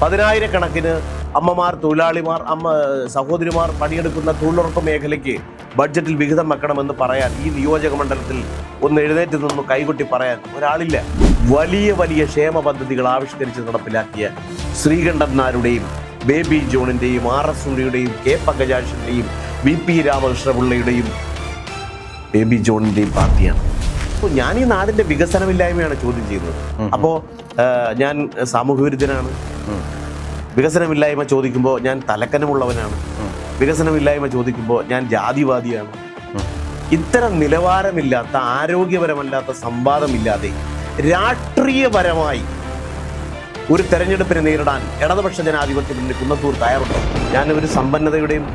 പതിനായിരക്കണക്കിന് അമ്മമാർ, തൊഴിലാളിമാർ, സഹോദരിമാർ പണിയെടുക്കുന്ന തൊഴിലുറപ്പ് മേഖലയ്ക്ക് ബഡ്ജറ്റിൽ വിഹിതം വെക്കണമെന്ന് പറയാൻ ഈ നിയോജക മണ്ഡലത്തിൽ ഒന്ന് എഴുന്നേറ്റ് നിന്ന് കൈകൊട്ടി പറയാൻ ഒരാളില്ല. വലിയ വലിയ ക്ഷേമ പദ്ധതികൾ ആവിഷ്കരിച്ച് നടപ്പിലാക്കിയ ശ്രീകണ്ഠൻ നായരുടെയും ബേബി ജോണിൻ്റെയും RS ഉണ്ണിയുടെയും K പങ്കജാക്ഷൻ്റെയും VP രാമകൃഷ്ണപിള്ളയുടെയും ബേബി ജോണിൻ്റെയും പാർട്ടിയാണ്. അപ്പോൾ ഞാൻ ഈ നാടിൻ്റെ വികസനമില്ലായ്മയാണ് ചോദ്യം ചെയ്യുന്നത്. അപ്പോൾ ഞാൻ സാമൂഹ്യവിരുദ്ധനാണ്. വികസനമില്ലായ്മ ചോദിക്കുമ്പോൾ ഞാൻ തലക്കനമുള്ളവനാണ്. വികസനമില്ലായ്മ ചോദിക്കുമ്പോൾ ഞാൻ ജാതിവാദിയാണ്. ഇത്തരം നിലവാരമില്ലാത്ത, ആരോഗ്യപരമല്ലാത്ത സംവാദമില്ലാതെ രാഷ്ട്രീയപരമായി ഒരു തെരഞ്ഞെടുപ്പിനെ നേരിടാൻ ഇടതുപക്ഷ ജനാധിപത്യ മുന്നണി കുന്നത്തൂർ തയ്യാറുണ്ടോ? ഞാനൊരു സമ്പന്നതയുടെയും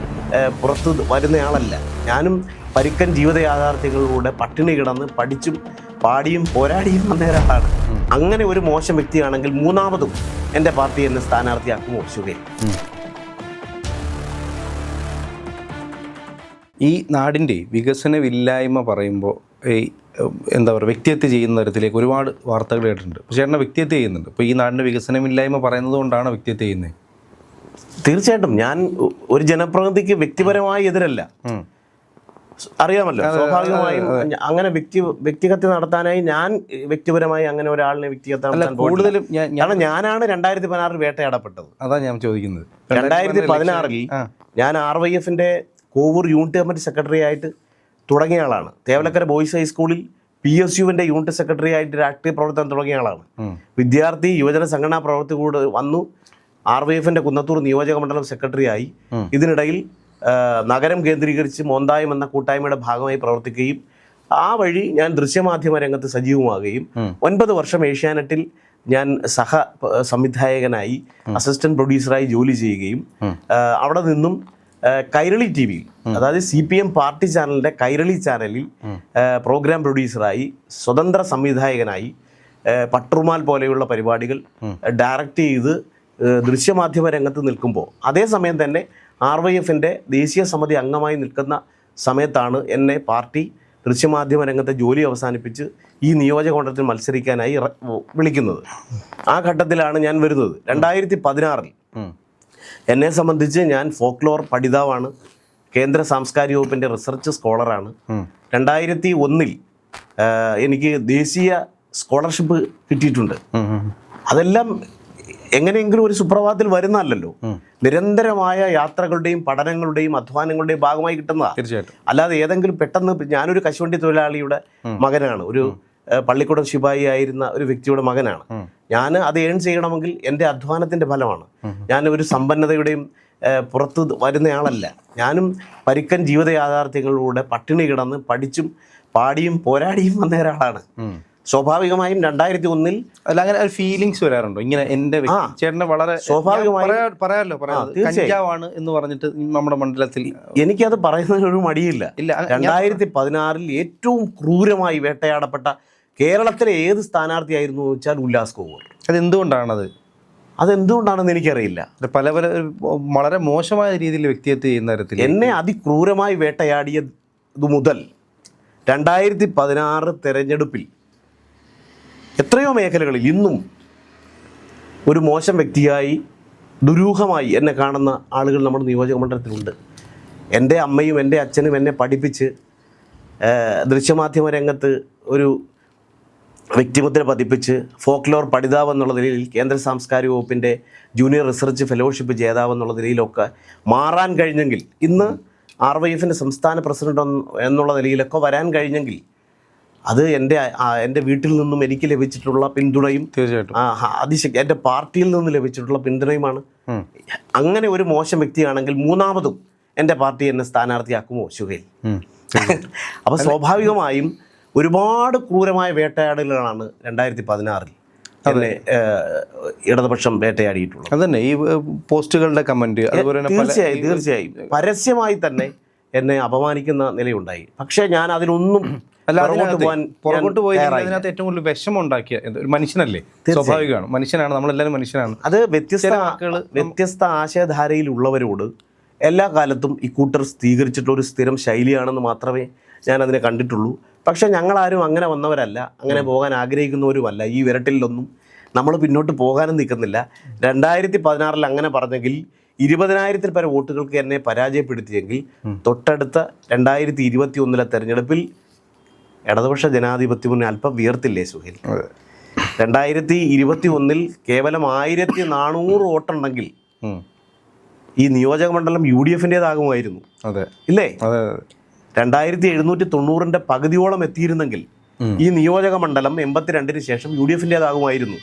പുറത്ത് വരുന്നയാളല്ല. ഞാനും പരിക്കൻ ജീവിത യാഥാർത്ഥ്യങ്ങളിലൂടെ പട്ടിണി കിടന്ന് പഠിച്ചും പാടിയും പോരാടിയും വന്ന ഒരാളാണ്. അങ്ങനെ ഒരു മോശം വ്യക്തിയാണെങ്കിൽ മൂന്നാമതും എൻ്റെ പാർട്ടി എന്നെ സ്ഥാനാർത്ഥിയാക്കുമോ? ശുഭേ. ഈ നാടിൻ്റെ വികസനമില്ലായ്മ പറയുമ്പോൾ എന്താ പറയുക, വ്യക്തിഹത്യ ചെയ്യുന്ന തരത്തിലേക്ക് ഒരുപാട് വാർത്തകൾ കേട്ടിട്ടുണ്ട്. പക്ഷേ ചേട്ടനെ വ്യക്തിഹത്യ ചെയ്യുന്നുണ്ട്. ഇപ്പോൾ ഈ നാടിൻ്റെ വികസനമില്ലായ്മ പറയുന്നത് കൊണ്ടാണ് വ്യക്തിഹത്യ ചെയ്യുന്നത്? തീർച്ചയായിട്ടും ഞാൻ ഒരു ജനപ്രതിനിധിക്ക് വ്യക്തിപരമായി എതിരല്ല. അറിയാമല്ലോ, സ്വാഭാവികമായും അങ്ങനെ വ്യക്തിഹത്യ നടത്താനായി ഞാൻ വ്യക്തിപരമായി അങ്ങനെ ഒരാളിനെ വ്യക്തിഹത്യ നടത്താൻ കൂടുതലും കാരണം ഞാനാണ് 2016 വേട്ടയാടപ്പെട്ടത്. അതാ ഞാൻ ചോദിക്കുന്നത്. 2016 ഞാൻ RYFന്റെ കോവൂർ യൂണിറ്റ് കമ്മിറ്റി സെക്രട്ടറി ആയിട്ട് തുടങ്ങിയ ആളാണ്. തേവലക്കര ബോയ്സ് ഹൈസ്കൂളിൽ PSUവിന്റെ യൂണിറ്റ് സെക്രട്ടറി ആയിട്ട് രാഷ്ട്രീയ പ്രവർത്തനം തുടങ്ങിയ ആളാണ്. വിദ്യാർത്ഥി യുവജന സംഘടനാ പ്രവർത്തി കൂടെ വന്നു. RYFന്റെ കുന്നത്തൂർ നിയോജക മണ്ഡലം സെക്രട്ടറി ആയി. ഇതിനിടയിൽ നഗരം കേന്ദ്രീകരിച്ച് മോന്തായം എന്ന കൂട്ടായ്മയുടെ ഭാഗമായി പ്രവർത്തിക്കുകയും ആ വഴി ഞാൻ ദൃശ്യമാധ്യമ രംഗത്ത് സജീവമാകുകയും 9 വർഷം ഏഷ്യാനെറ്റിൽ ഞാൻ സഹ സംവിധായകനായി അസിസ്റ്റന്റ് പ്രൊഡ്യൂസറായി ജോലി ചെയ്യുകയും അവിടെ നിന്നും കൈരളി TV-യിൽ, അതായത് CPM പാർട്ടി ചാനലിൻ്റെ കൈരളി ചാനലിൽ പ്രോഗ്രാം പ്രൊഡ്യൂസറായി സ്വതന്ത്ര സംവിധായകനായി പട്ടുറുമാൽ പോലെയുള്ള പരിപാടികൾ ഡയറക്റ്റ് ചെയ്ത് ദൃശ്യമാധ്യമ രംഗത്ത് നിൽക്കുമ്പോൾ അതേസമയം തന്നെ RYFന്റെ ദേശീയ സമിതി അംഗമായി നിൽക്കുന്ന സമയത്താണ് എന്നെ പാർട്ടി ദൃശ്യമാധ്യമ രംഗത്തെ ജോലി അവസാനിപ്പിച്ച് ഈ നിയോജക മണ്ഡലത്തിൽ മത്സരിക്കാനായി വിളിക്കുന്നത്. ആ ഘട്ടത്തിലാണ് ഞാൻ വരുന്നത്. 2016 എന്നെ സംബന്ധിച്ച് ഞാൻ ഫോക്ലോർ പഠിതാവാണ്. കേന്ദ്ര സാംസ്കാരിക വകുപ്പിൻ്റെ റിസർച്ച് സ്കോളറാണ്. 2001 എനിക്ക് ദേശീയ സ്കോളർഷിപ്പ് കിട്ടിയിട്ടുണ്ട്. അതെല്ലാം എങ്ങനെയെങ്കിലും ഒരു സുപ്രഭാതത്തിൽ വരുന്നതല്ലല്ലോ. നിരന്തരമായ യാത്രകളുടെയും പഠനങ്ങളുടെയും അധ്വാനങ്ങളുടെയും ഭാഗമായി കിട്ടുന്നതാണ്. തീർച്ചയായിട്ടും. അല്ലാതെ ഏതെങ്കിലും പെട്ടെന്ന് ഞാനൊരു കശുവണ്ടി തൊഴിലാളിയുടെ മകനാണ്, ഒരു പള്ളിക്കൂടം ശിപായി ആയിരുന്ന ഒരു വ്യക്തിയുടെ മകനാണ്. ഞാൻ അത് ഏൺ ചെയ്യണമെങ്കിൽ എൻ്റെ അധ്വാനത്തിൻ്റെ ഫലമാണ്. ഞാൻ ഒരു സമ്പന്നതയുടെയും പുറത്ത് വരുന്നയാളല്ല. ഞാനും പരിക്കൻ ജീവിത യാഥാർത്ഥ്യങ്ങളിലൂടെ പട്ടിണി കിടന്ന് പഠിച്ചും പാടിയും പോരാടിയും വന്ന ഒരാളാണ്. സ്വാഭാവികമായും 2001 അങ്ങനെ ഒരു ഫീലിങ്സ് വരാറുണ്ടോ? ഇങ്ങനെ എൻ്റെ ചേട്ടനെ വളരെ സ്വാഭാവികമായും പറയാമല്ലോ, കഞ്ചാവാണ് എന്ന് പറഞ്ഞിട്ട് നമ്മുടെ മണ്ഡലത്തിൽ എനിക്കത് പറയുന്നതിനൊരു മടിയില്ല. 2016 ഏറ്റവും ക്രൂരമായി വേട്ടയാടപ്പെട്ട കേരളത്തിലെ ഏത് സ്ഥാനാർത്ഥിയായിരുന്നു എന്ന് വെച്ചാൽ ഉല്ലാസ് കോവൂർ. അതെന്തുകൊണ്ടാണെന്ന് എനിക്കറിയില്ല. പല വളരെ മോശമായ രീതിയിൽ വ്യക്തിഹത്യ ചെയ്യുന്ന തരത്തിൽ എന്നെ അതിക്രൂരമായി വേട്ടയാടിയത് മുതൽ 2016 തെരഞ്ഞെടുപ്പിൽ എത്രയോ മേഖലകളിൽ ഇന്നും ഒരു മോശം വ്യക്തിയായി ദുരൂഹമായി എന്നെ കാണുന്ന ആളുകൾ നമ്മുടെ നിയോജക മണ്ഡലത്തിലുണ്ട്. എൻ്റെ അമ്മയും എൻ്റെ അച്ഛനും എന്നെ പഠിപ്പിച്ച് ദൃശ്യമാധ്യമ രംഗത്ത് ഒരു വ്യക്തിമുദ്ര പതിപ്പിച്ച് ഫോക്ലോർ പഠിതാവ് എന്നുള്ള നിലയിൽ കേന്ദ്ര സാംസ്കാരിക വകുപ്പിൻ്റെ ജൂനിയർ റിസർച്ച് ഫെലോഷിപ്പ് ജേതാവ് എന്നുള്ള നിലയിലൊക്കെ മാറാൻ കഴിഞ്ഞെങ്കിൽ, ഇന്ന് RYFൻ്റെ സംസ്ഥാന പ്രസിഡന്റ് എന്നുള്ള നിലയിലൊക്കെ വരാൻ കഴിഞ്ഞെങ്കിൽ അത് എൻ്റെ വീട്ടിൽ നിന്നും എനിക്ക് ലഭിച്ചിട്ടുള്ള പിന്തുണയും തീർച്ചയായിട്ടും എൻ്റെ പാർട്ടിയിൽ നിന്ന് ലഭിച്ചിട്ടുള്ള പിന്തുണയുമാണ്. അങ്ങനെ ഒരു മോശം വ്യക്തിയാണെങ്കിൽ മൂന്നാമതും എൻ്റെ പാർട്ടി എന്നെ സ്ഥാനാർത്ഥിയാക്കുമോ? ശുഹേൽ. അപ്പോൾ സ്വാഭാവികമായും ഒരുപാട് ക്രൂരമായ വേട്ടയാടലുകളാണ് 2016 എന്നെ ഇടതുപക്ഷം വേട്ടയാടിയിട്ടുള്ളത്. അതന്നെ ഈ പോസ്റ്റുകളുടെ കമന്റ്, തീർച്ചയായും പരസ്യമായി തന്നെ എന്നെ അപമാനിക്കുന്ന നിലയുണ്ടായി. പക്ഷേ ഞാൻ അതിനൊന്നും പുറകോട്ട് പോയി അതിനകത്ത് ഏറ്റവും കൂടുതൽ വിഷമം ഉണ്ടാക്കിയ ഒരു മനുഷ്യനല്ലേ? സ്വാഭാവികമാണ്, മനുഷ്യനാണ്, നമ്മളെല്ലാവരും മനുഷ്യനാണ്. അത് വ്യത്യസ്ത ആശയധാരയിലുള്ളവരോട് എല്ലാ കാലത്തും ഇക്കൂട്ടർ സ്വീകരിച്ചിട്ടുള്ളൊരു സ്ഥിരം ശൈലിയാണെന്ന് മാത്രമേ ഞാൻ അതിനെ കണ്ടിട്ടുള്ളൂ. പക്ഷേ ഞങ്ങളാരും അങ്ങനെ വന്നവരല്ല, അങ്ങനെ പോകാൻ ആഗ്രഹിക്കുന്നവരുമല്ല. ഈ വിരട്ടിലൊന്നും നമ്മൾ പിന്നോട്ട് പോകാനും നിൽക്കുന്നില്ല. 2016 അങ്ങനെ പറഞ്ഞെങ്കിൽ 20,000-ൽ പരം വോട്ടുകൾക്ക് എന്നെ പരാജയപ്പെടുത്തിയെങ്കിൽ തൊട്ടടുത്ത 2021 തെരഞ്ഞെടുപ്പിൽ ഇടതുപക്ഷ ജനാധിപത്യ മുന്നണി അല്പം വിയർത്തില്ലേ സുഹേൽ? 2021 കേവലം 1400 വോട്ടുണ്ടെങ്കിൽ ഈ നിയോജക മണ്ഡലം UDF-ൻ്റെതാകുമായിരുന്നു, ഇല്ലേ? 2790 പകുതിയോളം എത്തിയിരുന്നെങ്കിൽ ഈ നിയോജക മണ്ഡലം 82-ന് ശേഷം UDF-ൻ്റെതാകുമായിരുന്നു.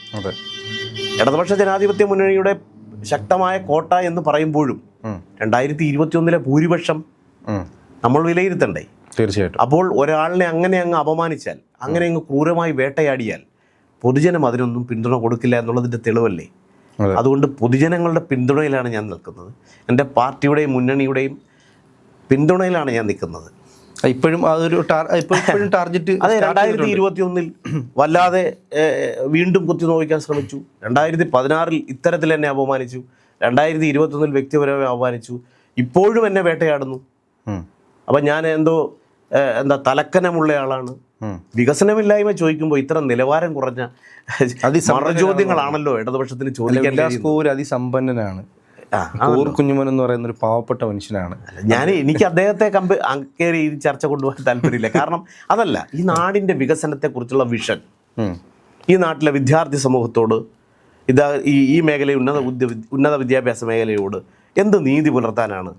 ഇടതുപക്ഷ ജനാധിപത്യ മുന്നണിയുടെ ശക്തമായ കോട്ട എന്ന് പറയുമ്പോഴും 2021 ഭൂരിപക്ഷം നമ്മൾ വിലയിരുത്തണ്ടേ? തീർച്ചയായിട്ടും. അപ്പോൾ ഒരാളിനെ അങ്ങനെ അങ്ങ് അപമാനിച്ചാൽ, അങ്ങനെ അങ്ങ് ക്രൂരമായി വേട്ടയാടിയാൽ പൊതുജനം അതിനൊന്നും പിന്തുണ കൊടുക്കില്ല എന്നുള്ളതിൻ്റെ തെളിവല്ലേ? അതുകൊണ്ട് പൊതുജനങ്ങളുടെ പിന്തുണയിലാണ് ഞാൻ നിൽക്കുന്നത്. എൻ്റെ പാർട്ടിയുടെയും മുന്നണിയുടെയും പിന്തുണയിലാണ് ഞാൻ നിൽക്കുന്നത്. ഇപ്പോഴും അതൊരു ടാർഗറ്റ്. അതെ, 2021 വല്ലാതെ വീണ്ടും കുത്തിനോക്കാൻ ശ്രമിച്ചു. 2016 ഇത്തരത്തിൽ എന്നെ അപമാനിച്ചു. 2021 വ്യക്തിപരമായി അപമാനിച്ചു. ഇപ്പോഴും എന്നെ വേട്ടയാടുന്നു. അപ്പം ഞാൻ എന്താ തലക്കനമുള്ള ആളാണ്. വികസനമില്ലായ്മ ചോദിക്കുമ്പോൾ ഇത്ര നിലവാരം കുറഞ്ഞ ചോദ്യങ്ങളാണല്ലോ ഇടതുപക്ഷത്തിന് ചോദിക്കാൻ. അതിസമ്പന്നനാണ് കുഞ്ഞുമോൻ എന്ന് പറയുന്ന ഒരു പാവപ്പെട്ട മനുഷ്യനാണ്. എനിക്ക് അദ്ദേഹത്തെ കയറി ഈ ചർച്ച കൊണ്ടുപോകാൻ താല്പര്യമില്ല. കാരണം അതല്ല, ഈ നാടിൻ്റെ വികസനത്തെക്കുറിച്ചുള്ള വിഷൻ ഈ നാട്ടിലെ വിദ്യാർത്ഥി സമൂഹത്തോട്, ഈ മേഖലയിൽ ഉന്നത വിദ്യാഭ്യാസ മേഖലയോട് എന്ത് നീതി പുലർത്താനാണ്?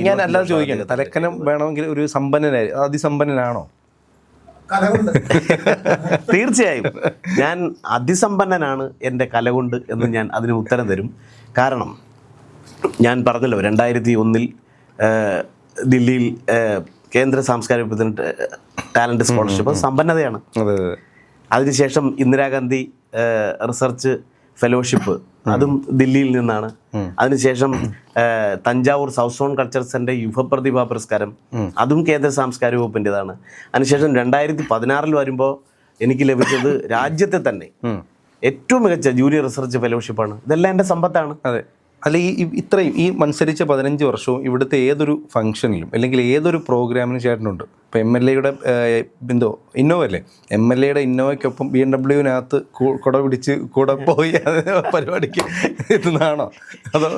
ഞാൻ അല്ലാതെ ചോദിക്കുന്നത്, തലക്കനം വേണമെങ്കിൽ ഒരു സമ്പന്നനായി അതിസമ്പന്നനാണോ? തീർച്ചയായും ഞാൻ അതിസമ്പന്നനാണ് എൻ്റെ കലകൊണ്ട് എന്ന് ഞാൻ അതിന് ഉത്തരം തരും. കാരണം ഞാൻ പറഞ്ഞല്ലോ, 2001 ദില്ലിയിൽ കേന്ദ്ര സാംസ്കാരിക വകുപ്പിന് ടാലൻറ്റ് സ്കോളർഷിപ്പ് സമ്പന്നതയാണ്. അതിനുശേഷം ഇന്ദിരാഗാന്ധി റിസർച്ച് ഫെലോഷിപ്പ്, അതും ദില്ലിയിൽ നിന്നാണ്. അതിനുശേഷം Thanjavur south zone culture centre യുവപ്രതിഭാ പുരസ്കാരം, അതും കേന്ദ്ര സാംസ്കാരിക വകുപ്പിൻ്റെതാണ്. അതിനുശേഷം 2016 വരുമ്പോൾ എനിക്ക് ലഭിച്ചത് രാജ്യത്തെ തന്നെ ഏറ്റവും മികച്ച ജൂനിയർ റിസർച്ച് ഫെലോഷിപ്പാണ്. ഇതെല്ലാം എൻ്റെ സമ്പത്താണ്. അതെ. അല്ല, ഇത്രയും മത്സരിച്ച 15 വർഷവും ഇവിടുത്തെ ഏതൊരു ഫംഗ്ഷനിലും അല്ലെങ്കിൽ ഏതൊരു പ്രോഗ്രാമിനും ചേട്ടനുണ്ട്. ഇപ്പോൾ MLA-യുടെ ഇന്നോവ അല്ലേ, MLA-യുടെ ഇന്നോവയ്ക്കൊപ്പം BMW-നകത്ത് കുട പിടിച്ച് കൂടെ പോയി പരിപാടിക്ക് എത്തുന്നതാണോ? അതോ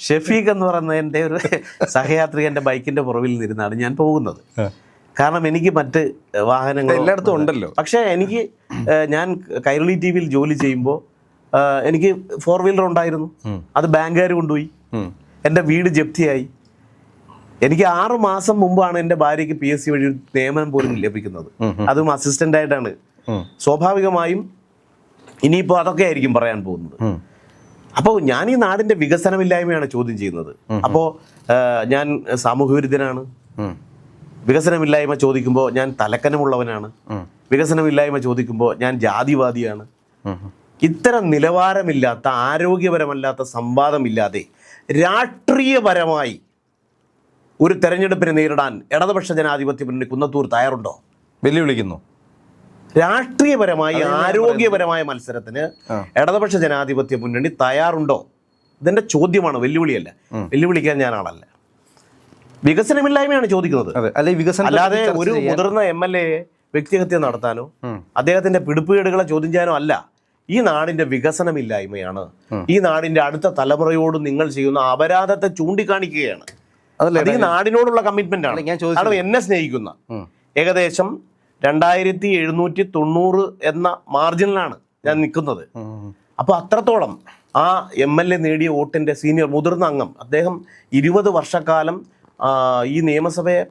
ഷെഫീഖ് എന്ന് പറയുന്ന എൻ്റെ ഒരു സഹയാത്രികൻ്റെ ബൈക്കിൻ്റെ പുറവിൽ നിന്നിരുന്നാണ് ഞാൻ പോകുന്നത്. കാരണം എനിക്ക് മറ്റ് വാഹനങ്ങൾ എല്ലായിടത്തും ഉണ്ടല്ലോ. പക്ഷേ ഞാൻ കൈരളി TV-യിൽ ജോലി ചെയ്യുമ്പോൾ എനിക്ക് 4 വീലർ ഉണ്ടായിരുന്നു. അത് ബാങ്കുകാർ കൊണ്ടുപോയി. എൻ്റെ വീട് ജപ്തിയായി. എനിക്ക് 6 മാസം മുമ്പാണ് എൻ്റെ ഭാര്യയ്ക്ക് PSC വഴി നിയമനം പോലും ലഭിക്കുന്നത്. അതും അസിസ്റ്റൻ്റായിട്ടാണ്. സ്വാഭാവികമായും ഇനിയിപ്പോൾ അതൊക്കെ ആയിരിക്കും പറയാൻ പോകുന്നത്. അപ്പോൾ ഞാൻ ഈ നാടിൻ്റെ വികസനമില്ലായ്മയാണ് ചോദ്യം ചെയ്യുന്നത്. അപ്പോൾ ഞാൻ സാമൂഹ്യവിരുദ്ധനാണ്. വികസനമില്ലായ്മ ചോദിക്കുമ്പോൾ ഞാൻ തലക്കനമുള്ളവനാണ്. വികസനമില്ലായ്മ ചോദിക്കുമ്പോൾ ഞാൻ ജാതിവാദിയാണ്. ഇത്തരം നിലവാരമില്ലാത്ത, ആരോഗ്യപരമല്ലാത്ത സംവാദമില്ലാതെ രാഷ്ട്രീയപരമായി ഒരു തെരഞ്ഞെടുപ്പിനെ നേരിടാൻ ഇടതുപക്ഷ ജനാധിപത്യ മുന്നണി കുന്നത്തൂർ തയ്യാറുണ്ടോ? വെല്ലുവിളിക്കുന്നു. രാഷ്ട്രീയപരമായി ആരോഗ്യപരമായ മത്സരത്തിന് ഇടതുപക്ഷ ജനാധിപത്യ മുന്നണി തയ്യാറുണ്ടോ? ഇതെന്റെ ചോദ്യമാണ്, വെല്ലുവിളിയല്ല. വെല്ലുവിളിക്കാൻ ഞാൻ ആളല്ല. വികസനമില്ലായ്മയാണ് ചോദിക്കുന്നത്. അല്ലാതെ ഒരു മുതിർന്ന MLA വ്യക്തിഹത്യ നടത്താനോ അദ്ദേഹത്തിന്റെ പിടിപ്പുകേടുകളെ ചോദ്യം ചെയ്യാനോ അല്ല. ഈ നാടിന്റെ വികസനമില്ലായ്മയാണ്. ഈ നാടിന്റെ അടുത്ത തലമുറയോട് നിങ്ങൾ ചെയ്യുന്ന അപരാധത്തെ ചൂണ്ടിക്കാണിക്കുകയാണ്. ഈ നാടിനോടുള്ള കമ്മിറ്റ്മെന്റ് ആണ്. കാരണം എന്നെ സ്നേഹിക്കുന്ന ഏകദേശം 2790 എന്ന മാർജിനിലാണ് ഞാൻ നിൽക്കുന്നത്. അപ്പോൾ അത്രത്തോളം ആ MLA നേടിയ വോട്ടിന്റെ സീനിയർ മുതിർന്ന അംഗം, അദ്ദേഹം 20 വർഷക്കാലം ഈ നിയമസഭയെ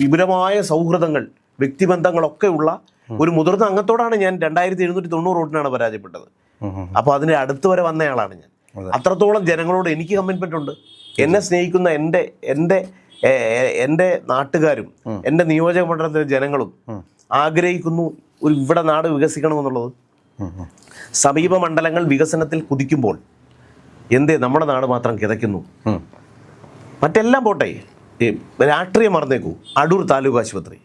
വിപുലമായ സൗഹൃദങ്ങൾ, വ്യക്തിബന്ധങ്ങളൊക്കെ ഉള്ള ഒരു മുതിർന്ന അംഗത്തോടാണ് ഞാൻ 2790 വോട്ടിനാണ് പരാജയപ്പെട്ടത്. അപ്പോൾ അതിന് അടുത്ത് വരെ വന്നയാളാണ് ഞാൻ. അത്രത്തോളം ജനങ്ങളോട് എനിക്ക് കമ്മിറ്റ്മെന്റ് ഉണ്ട്. എന്നെ സ്നേഹിക്കുന്ന എൻ്റെ നാട്ടുകാരും എൻ്റെ നിയോജക മണ്ഡലത്തിലെ ജനങ്ങളും ആഗ്രഹിക്കുന്നു ഇവിടെ നാട് വികസിക്കണമെന്നുള്ളത്. സമീപ മണ്ഡലങ്ങൾ വികസനത്തിൽ കുതിക്കുമ്പോൾ നമ്മുടെ നാട് മാത്രം കിതയ്ക്കുന്നു? മറ്റെല്ലാം പോട്ടെ, രാഷ്ട്രീയം മറന്നേക്കൂ. അടൂർ താലൂക്ക് ആശുപത്രി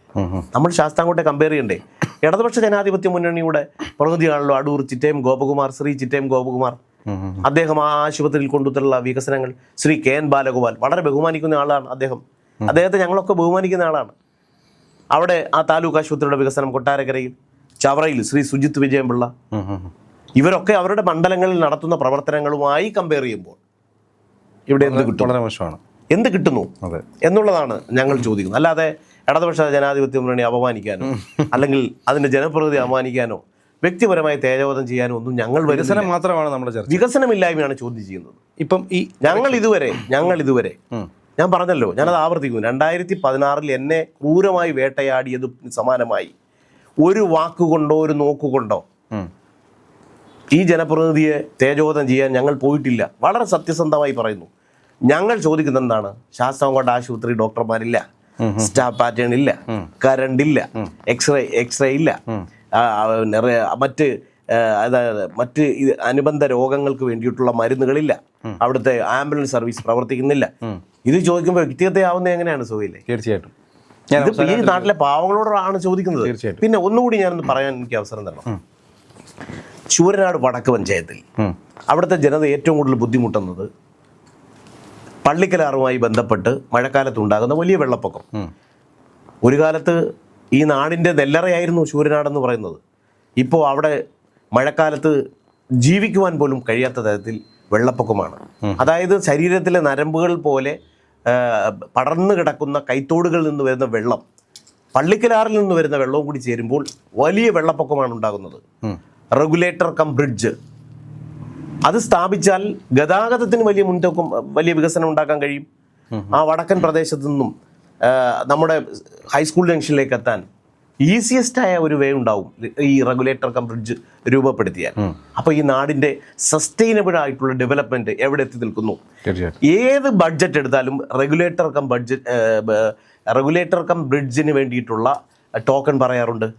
നമ്മൾ ശാസ്താംകോട്ടെ കമ്പയർ ചെയ്യണ്ടേ? ഇടതുപക്ഷ ജനാധിപത്യ മുന്നണിയുടെ പ്രതിനിധിയാണല്ലോ അടൂർ ചിറ്റയം ഗോപകുമാർ, ശ്രീ ചിറ്റയം ഗോപകുമാർ. അദ്ദേഹം ആ ആശുപത്രിയിൽ കൊണ്ടുവന്നിട്ടുള്ള വികസനങ്ങൾ, ശ്രീ KN ബാലഗോപാൽ വളരെ ബഹുമാനിക്കുന്ന ആളാണ്. അദ്ദേഹത്തെ ഞങ്ങളൊക്കെ ബഹുമാനിക്കുന്ന ആളാണ്. അവിടെ ആ താലൂക്ക് ആശുപത്രിയുടെ വികസനം, കൊട്ടാരക്കരയിൽ, ചവറയിൽ ശ്രീ സുജിത്ത് വിജയൻപിള്ള, ഇവരൊക്കെ അവരുടെ മണ്ഡലങ്ങളിൽ നടത്തുന്ന പ്രവർത്തനങ്ങളുമായി കമ്പയർ ചെയ്യുമ്പോൾ ഇവിടെ എന്ത് കിട്ടും, വളരെ മോശമാണ്. എന്ത് കിട്ടുന്നു അതെ എന്നുള്ളതാണ് ഞങ്ങൾ ചോദിക്കുന്നത്. അല്ലാതെ ഇടതുപക്ഷ ജനാധിപത്യ മുന്നണി അപമാനിക്കാനോ അല്ലെങ്കിൽ അതിൻ്റെ ജനപ്രതിനിധി അപമാനിക്കാനോ വ്യക്തിപരമായി തേജോധം ചെയ്യാനോ ഒന്നും ഞങ്ങൾ വികസനം മാത്രമാണ് നമ്മുടെ ചർച്ച. വികസനമില്ലായ്മയാണ് ചോദ്യം ചെയ്യുന്നത്. ഇപ്പം ഈ ഞങ്ങൾ ഇതുവരെ ഞാൻ പറഞ്ഞല്ലോ, ഞാനത് ആവർത്തിക്കുന്നു, 2016 എന്നെ ക്രൂരമായി വേട്ടയാടിയത് സമാനമായി ഒരു വാക്കുകൊണ്ടോ ഒരു നോക്കുകൊണ്ടോ ഈ ജനപ്രതിനിധിയെ തേജോധം ചെയ്യാൻ ഞങ്ങൾ പോയിട്ടില്ല. വളരെ സത്യസന്ധമായി പറയുന്നു. ഞങ്ങൾ ചോദിക്കുന്നത് എന്താണ്? ശാസ്താംകോട്ട ആശുപത്രി ഡോക്ടർമാരില്ല, സ്റ്റാഫ് പാറ്റേൺ ഇല്ല, കറണ്ട് ഇല്ല, എക്സ്റേ ഇല്ല, മറ്റ് അനുബന്ധ രോഗങ്ങൾക്ക് വേണ്ടിയിട്ടുള്ള മരുന്നുകളില്ല, അവിടുത്തെ ആംബുലൻസ് സർവീസ് പ്രവർത്തിക്കുന്നില്ല. ഇത് ചോദിക്കുമ്പോൾ വ്യക്തിഗതയാവുന്നത് എങ്ങനെയാണ് സുഖയില്ലേ? തീർച്ചയായിട്ടും ഇത് ഈ നാട്ടിലെ പാവങ്ങളോടാണ് ചോദിക്കുന്നത്. പിന്നെ ഒന്നുകൂടി ഞാനൊന്ന് പറയാൻ എനിക്ക് അവസരം തരണം. ശൂരനാട് വടക്ക് പഞ്ചായത്തിൽ അവിടുത്തെ ജനത ഏറ്റവും കൂടുതൽ ബുദ്ധിമുട്ടുന്നത് പള്ളിക്കലാറുമായി ബന്ധപ്പെട്ട് മഴക്കാലത്തുണ്ടാകുന്ന വലിയ വെള്ളപ്പൊക്കം. ഒരു കാലത്ത് ഈ നാടിൻ്റെ നെല്ലറയായിരുന്നു ശൂരനാടെന്ന് പറയുന്നത്. ഇപ്പോൾ അവിടെ മഴക്കാലത്ത് ജീവിക്കുവാൻ പോലും കഴിയാത്ത തരത്തിൽ വെള്ളപ്പൊക്കമാണ്. അതായത് ശരീരത്തിലെ നരമ്പുകൾ പോലെ പടർന്നു കിടക്കുന്ന കൈത്തോടുകളിൽ നിന്ന് വരുന്ന വെള്ളം പള്ളിക്കലാറിൽ നിന്ന് വരുന്ന വെള്ളവും കൂടി ചേരുമ്പോൾ വലിയ വെള്ളപ്പൊക്കമാണ് ഉണ്ടാകുന്നത്. റെഗുലേറ്റർ കം ബ്രിഡ്ജ് അത് സ്ഥാപിച്ചാൽ ഗതാഗതത്തിന് വലിയ വികസനം ഉണ്ടാക്കാൻ കഴിയും. ആ വടക്കൻ പ്രദേശത്തു നിന്നും നമ്മുടെ ഹൈസ്കൂൾ ജംഗ്ഷനിലേക്ക് എത്താൻ ഈസിയസ്റ്റായ ഒരു വേ ഉണ്ടാവും ഈ റെഗുലേറ്റർ കം ബ്രിഡ്ജ് രൂപപ്പെടുത്തിയാൽ. അപ്പോൾ ഈ നാടിൻ്റെ സസ്റ്റൈനബിൾ ആയിട്ടുള്ള ഡെവലപ്മെൻറ്റ് എവിടെ എത്തി നിൽക്കുന്നു? ഏത് ബഡ്ജറ്റ് എടുത്താലും റെഗുലേറ്റർ കം ബ്രിഡ്ജിന് വേണ്ടിയിട്ടുള്ള ടോക്കൺ പറയാറുണ്ട്.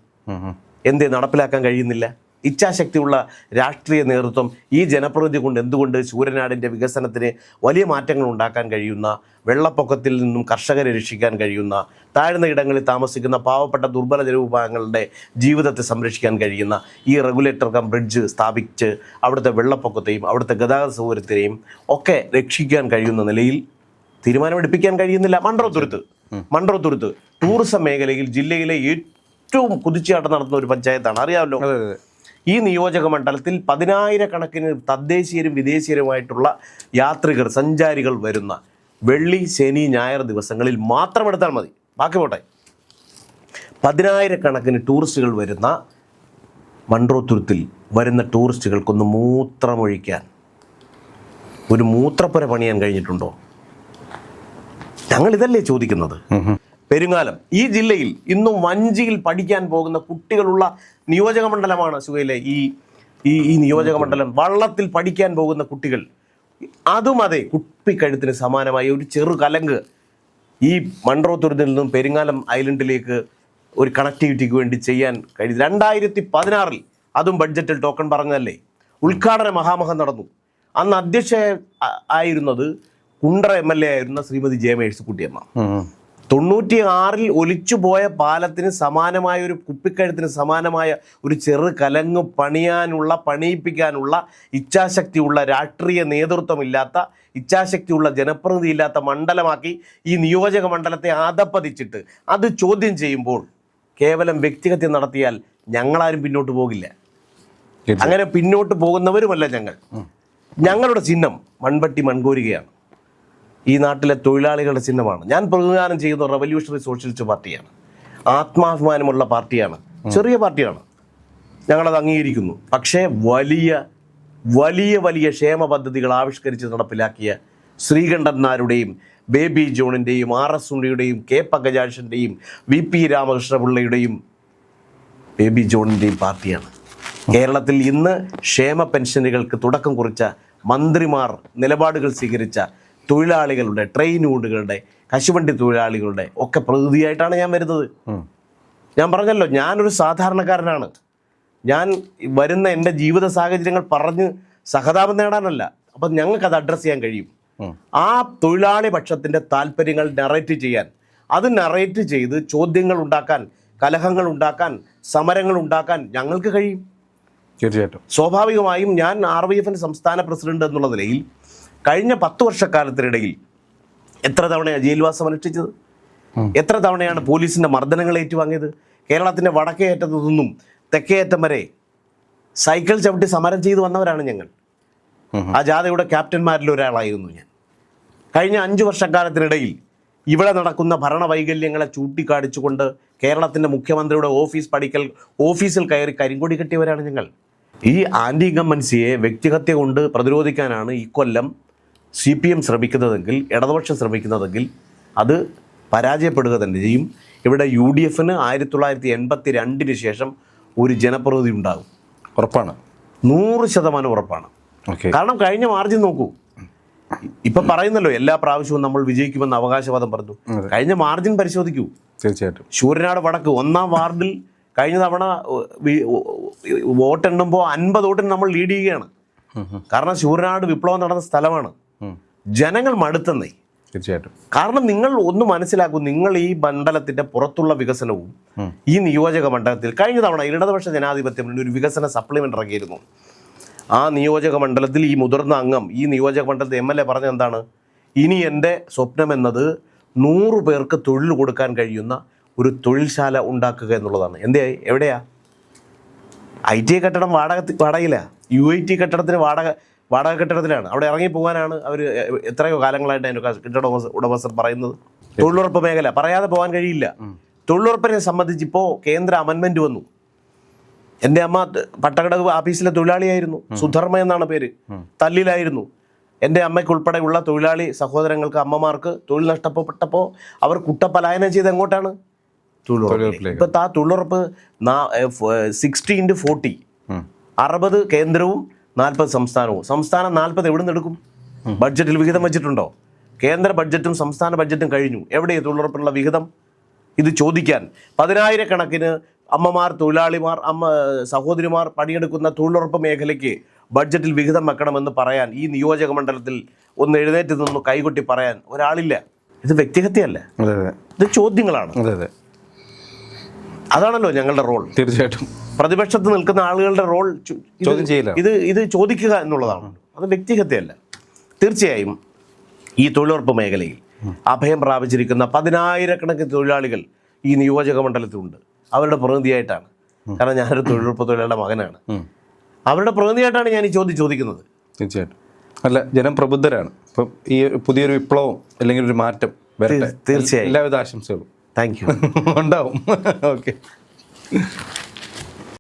എന്തേ നടപ്പിലാക്കാൻ കഴിയുന്നില്ല? ഇച്ഛാശക്തിയുള്ള രാഷ്ട്രീയ നേതൃത്വം ഈ ജനപ്രതിനിധി കൊണ്ട് എന്തുകൊണ്ട് ശൂരനാടിൻ്റെ വികസനത്തിന് വലിയ മാറ്റങ്ങൾ ഉണ്ടാക്കാൻ കഴിയുന്ന, വെള്ളപ്പൊക്കത്തിൽ നിന്നും കർഷകരെ രക്ഷിക്കാൻ കഴിയുന്ന, താഴ്ന്ന ഇടങ്ങളിൽ താമസിക്കുന്ന പാവപ്പെട്ട ദുർബല ജനവിഭാഗങ്ങളുടെ ജീവിതത്തെ സംരക്ഷിക്കാൻ കഴിയുന്ന ഈ റെഗുലേറ്റർ കം ബ്രിഡ്ജ് സ്ഥാപിച്ച് അവിടുത്തെ വെള്ളപ്പൊക്കത്തെയും അവിടുത്തെ ഗതാഗത സൗകര്യത്തെയും ഒക്കെ രക്ഷിക്കാൻ കഴിയുന്ന നിലയിൽ തീരുമാനമെടുപ്പിക്കാൻ കഴിയുന്നില്ല. മൺട്രോത്തുരുത്ത് ടൂറിസം മേഖലയിൽ ജില്ലയിലെ ഏറ്റവും കുതിച്ചുചാട്ടം നടത്തുന്ന ഒരു പഞ്ചായത്താണ്, അറിയാമല്ലോ. ഈ നിയോജക മണ്ഡലത്തിൽ 10,000-കണക്കിന് തദ്ദേശീയരും വിദേശീയരുമായിട്ടുള്ള സഞ്ചാരികൾ വരുന്ന വെള്ളി, ശനി, ഞായർ ദിവസങ്ങളിൽ മാത്രം എടുത്താൽ മതി, ബാക്കി പോട്ടെ. 10,000-കണക്കിന് ടൂറിസ്റ്റുകൾ വരുന്ന മൺട്രോത്തുരുത്തിൽ വരുന്ന ടൂറിസ്റ്റുകൾക്കൊന്ന് മൂത്രമൊഴിക്കാൻ ഒരു മൂത്രപ്പുര പണിയാൻ കഴിഞ്ഞിട്ടുണ്ടോ? ഞങ്ങളിതല്ലേ ചോദിക്കുന്നത്. പെരുങ്ങാലം ഈ ജില്ലയിൽ ഇന്നും വഞ്ചിയിൽ പഠിക്കാൻ പോകുന്ന കുട്ടികളുള്ള നിയോജക മണ്ഡലമാണ് സുഹൈലെ ഈ നിയോജക മണ്ഡലം. വള്ളത്തിൽ പഠിക്കാൻ പോകുന്ന കുട്ടികൾ, അതും അതെ കുപ്പിക്കഴുത്തിന് സമാനമായ ഒരു ചെറു കലങ്ക് ഈ മൺട്രോത്തുരുത്തിൽ നിന്നും പെരുങ്ങാലം ഐലൻഡിലേക്ക് ഒരു കണക്ടിവിറ്റിക്ക് വേണ്ടി ചെയ്യാൻ കഴിയും. 2016 അതും ബഡ്ജറ്റിൽ ടോക്കൺ പറഞ്ഞതല്ലേ. ഉദ്ഘാടന മഹാമഹം നടന്നു. അന്ന് അധ്യക്ഷ ആയിരുന്നത് കുണ്ടറ MLA ആയിരുന്ന ശ്രീമതി ജെ മേഴ്സിക്കുട്ടിയമ്മ. 96 ഒലിച്ചുപോയ പാലത്തിന് സമാനമായ ഒരു കുപ്പിക്കഴുത്തിന് സമാനമായ ഒരു ചെറു കലങ്ങ് പണിയിപ്പിക്കാനുള്ള ഇച്ഛാശക്തിയുള്ള രാഷ്ട്രീയ നേതൃത്വമില്ലാത്ത, ഇച്ഛാശക്തിയുള്ള ജനപ്രതിനിധി ഇല്ലാത്ത മണ്ഡലമാക്കി ഈ നിയോജക മണ്ഡലത്തെ ആദപ്പതിച്ചിട്ട് അത് ചോദ്യം ചെയ്യുമ്പോൾ കേവലം വ്യക്തിഹത്യ നടത്തിയാൽ ഞങ്ങളാരും പിന്നോട്ട് പോകില്ല. അങ്ങനെ പിന്നോട്ട് പോകുന്നവരുമല്ല ഞങ്ങളുടെ ചിഹ്നം മൺവട്ടി മൺകോരികയാണ്. ഈ നാട്ടിലെ തൊഴിലാളികളുടെ ചിഹ്നമാണ്. ഞാൻ പ്രതിനിധാനം ചെയ്യുന്ന റവല്യൂഷണറി സോഷ്യലിസ്റ്റ് പാർട്ടിയാണ്. ആത്മാഭിമാനമുള്ള പാർട്ടിയാണ്. ചെറിയ പാർട്ടിയാണ്, ഞങ്ങളത് അംഗീകരിക്കുന്നു. പക്ഷേ വലിയ വലിയ വലിയ ക്ഷേമ പദ്ധതികൾ ആവിഷ്കരിച്ച് നടപ്പിലാക്കിയ ശ്രീകണ്ഠൻ നായരുടെയും ബേബി ജോണിൻ്റെയും RS ഉണ്ണിയുടെയും K പങ്കജാക്ഷൻ്റെയും VP രാമകൃഷ്ണപിള്ളയുടെയും ബേബി ജോണിൻ്റെയും പാർട്ടിയാണ്. കേരളത്തിൽ ഇന്ന് ക്ഷേമ പെൻഷനുകൾക്ക് തുടക്കം കുറിച്ച മന്ത്രിമാർ നിലപാടുകൾ സ്വീകരിച്ച തൊഴിലാളികളുടെ, ട്രെയിൻ ഊണ്ടുകളുടെ, കശുവണ്ടി തൊഴിലാളികളുടെ ഒക്കെ പ്രതിനിധിയായിട്ടാണ് ഞാൻ വരുന്നത്. ഞാൻ പറഞ്ഞല്ലോ, ഞാനൊരു സാധാരണക്കാരനാണ്. ഞാൻ വരുന്ന എൻ്റെ ജീവിത സാഹചര്യങ്ങൾ പറഞ്ഞ് സഹതാപം നേടാനല്ല. അപ്പം ഞങ്ങൾക്കത് അഡ്രസ്സ് ചെയ്യാൻ കഴിയും. ആ തൊഴിലാളി പക്ഷത്തിൻ്റെ താല്പര്യങ്ങൾ നറേറ്റ് ചെയ്യാൻ, അത് നറേറ്റ് ചെയ്ത് ചോദ്യങ്ങൾ ഉണ്ടാക്കാൻ, കലഹങ്ങൾ ഉണ്ടാക്കാൻ, സമരങ്ങൾ ഉണ്ടാക്കാൻ ഞങ്ങൾക്ക് കഴിയും. തീർച്ചയായിട്ടും സ്വാഭാവികമായും ഞാൻ RYFൻ്റെ സംസ്ഥാന പ്രസിഡന്റ് എന്നുള്ള നിലയിൽ കഴിഞ്ഞ 10 വർഷക്കാലത്തിനിടയിൽ എത്ര തവണയാണ് ജയിൽവാസം അനുഷ്ഠിച്ചത്? എത്ര തവണയാണ് പോലീസിൻ്റെ മർദ്ദനങ്ങൾ ഏറ്റുവാങ്ങിയത്? കേരളത്തിൻ്റെ വടക്കേ അറ്റത്തു നിന്നും തെക്കേ അറ്റം വരെ സൈക്കിൾ ചവിട്ടി സമരം ചെയ്തു വന്നവരാണ് ഞങ്ങൾ. ആ ജാഥയുടെ ക്യാപ്റ്റന്മാരിൽ ഒരാളായിരുന്നു ഞാൻ. കഴിഞ്ഞ 5 വർഷക്കാലത്തിനിടയിൽ ഇവിടെ നടക്കുന്ന ഭരണവൈകല്യങ്ങളെ ചൂണ്ടിക്കാണിച്ചുകൊണ്ട് കേരളത്തിൻ്റെ മുഖ്യമന്ത്രിയുടെ ഓഫീസിൽ കയറി കരിങ്കൊടി കെട്ടിയവരാണ് ഞങ്ങൾ. ഈ ആൻറ്റി ഇൻകംബൻസിയെ വ്യക്തിഹത്യ കൊണ്ട് പ്രതിരോധിക്കാനാണ് ഈ കൊല്ലം CPM ശ്രമിക്കുന്നതെങ്കിൽ, ഇടതുപക്ഷം ശ്രമിക്കുന്നതെങ്കിൽ അത് പരാജയപ്പെടുക തന്നെ ചെയ്യും. ഇവിടെ UDF-ന് 1982 ശേഷം ഒരു ജനപ്രതിനിധി ഉണ്ടാകും. ഉറപ്പാണ്, 100% ഉറപ്പാണ്. കാരണം കഴിഞ്ഞ മാർജിൻ നോക്കൂ. ഇപ്പം പറയുന്നല്ലോ എല്ലാ പ്രാവശ്യവും നമ്മൾ വിജയിക്കുമെന്ന് അവകാശവാദം പറഞ്ഞു. കഴിഞ്ഞ മാർജിൻ പരിശോധിക്കൂ. തീർച്ചയായിട്ടും ശൂരനാട് വടക്ക് 1-ാം വാർഡിൽ കഴിഞ്ഞ തവണ വോട്ടെണ്ണുമ്പോൾ 50 വോട്ടിന് നമ്മൾ ലീഡ് ചെയ്യുകയാണ്. കാരണം ശൂരനാട് വിപ്ലവം നടന്ന സ്ഥലമാണ്. ജനങ്ങൾ മടുത്തന്നേ. തീർച്ചയായിട്ടും. കാരണം നിങ്ങൾ ഒന്ന് മനസ്സിലാക്കൂ, നിങ്ങൾ ഈ മണ്ഡലത്തിൻ്റെ പുറത്തുള്ള വികസനവും ഈ നിയോജക മണ്ഡലത്തിൽ കഴിഞ്ഞ തവണ ഇടതുപക്ഷ ജനാധിപത്യം ഒരു വികസന സപ്ലിമെൻ്റ് ഇറക്കിയിരുന്നു. ആ നിയോജക മണ്ഡലത്തിൽ ഈ മുതിർന്ന അംഗം ഈ നിയോജക മണ്ഡലത്തിൽ MLA പറഞ്ഞത് എന്താണ്? ഇനി എൻ്റെ സ്വപ്നം എന്നത് 100 പേർക്ക് തൊഴിൽ കൊടുക്കാൻ കഴിയുന്ന ഒരു തൊഴിൽശാല ഉണ്ടാക്കുക എന്നുള്ളതാണ്. എവിടെയാ? ITI കെട്ടിടം വാടകയില്ല. UIT കെട്ടിടത്തിന് വാടക കെട്ടിടത്തിലാണ്. അവിടെ ഇറങ്ങി പോകാനാണ് അവർ എത്രയോ കാലങ്ങളായിട്ട് അതിൻ്റെ കെട്ടിട ഉടമസ്ഥർ പറയുന്നത്. തൊഴിലുറപ്പ് മേഖല പറയാതെ പോകാൻ കഴിയില്ല. തൊഴിലുറപ്പിനെ സംബന്ധിച്ചിപ്പോൾ കേന്ദ്ര അമെൻമെൻറ്റ് വന്നു. എൻ്റെ അമ്മ പട്ടകടവ് ഓഫീസിലെ തൊഴിലാളിയായിരുന്നു. സുധർമ്മ എന്നാണ് പേര്. തല്ലിലായിരുന്നു. എൻ്റെ അമ്മയ്ക്കുൾപ്പെടെയുള്ള തൊഴിലാളി സഹോദരങ്ങൾക്ക്, അമ്മമാർക്ക് തൊഴിൽ നഷ്ടപ്പെട്ടപ്പോൾ അവർ കുട്ടപലായനം ചെയ്ത് എങ്ങോട്ടാണ്? തൊഴിലുറപ്പ്. ഇപ്പം ആ തൊഴിലുറപ്പ് 60x40, 60 കേന്ദ്രവും 40 സംസ്ഥാനവും. സംസ്ഥാനം 40 എവിടെ നിന്ന് എടുക്കും? ബഡ്ജറ്റിൽ വിഹിതം വെച്ചിട്ടുണ്ടോ? കേന്ദ്ര ബഡ്ജറ്റും സംസ്ഥാന ബഡ്ജറ്റും കഴിഞ്ഞു. എവിടെ തൊഴിലുറപ്പിനുള്ള വിഹിതം? ഇത് ചോദിക്കാൻ 10,000-കണക്കിന് അമ്മമാർ, തൊഴിലാളിമാർ, സഹോദരിമാർ പണിയെടുക്കുന്ന തൊഴിലുറപ്പ് മേഖലയ്ക്ക് ബഡ്ജറ്റിൽ വിഹിതം വെക്കണമെന്ന് പറയാൻ ഈ നിയോജക മണ്ഡലത്തിൽ ഒന്ന് എഴുന്നേറ്റ് നിന്ന് കൈകൊട്ടി പറയാൻ ഒരാളില്ല. ഇത് വ്യക്തിഹത്യയല്ല, ഇത് ചോദ്യങ്ങളാണ്. അതാണല്ലോ ഞങ്ങളുടെ റോൾ. തീർച്ചയായിട്ടും പ്രതിപക്ഷത്ത് നിൽക്കുന്ന ആളുകളുടെ റോൾ ഇത് ചോദിക്കുക എന്നുള്ളതാണ്. അത് വ്യക്തിഹത്യയല്ല. തീർച്ചയായും ഈ തൊഴിലുറപ്പ് മേഖലയിൽ അഭയം പ്രാപിച്ചിരിക്കുന്ന 10,000-കണക്കിന് തൊഴിലാളികൾ ഈ നിയോജക മണ്ഡലത്തിലുണ്ട്. അവരുടെ പ്രതിനിധിയായിട്ടാണ്. കാരണം ഞാനൊരു തൊഴിലുറപ്പ് തൊഴിലാളിയുടെ മകനാണ്. അവരുടെ പ്രതിനിധിയായിട്ടാണ് ഞാൻ ഈ ചോദിക്കുന്നത്. തീർച്ചയായിട്ടും. അല്ല, ജനം പ്രബുദ്ധരാണ്. ഇപ്പം ഈ പുതിയൊരു വിപ്ലവം അല്ലെങ്കിൽ ഒരു മാറ്റം വരട്ടെ. തീർച്ചയായും. എല്ലാവിധ ആശംസകളും താങ്ക് യു ഉണ്ടാവും. ഓക്കെ.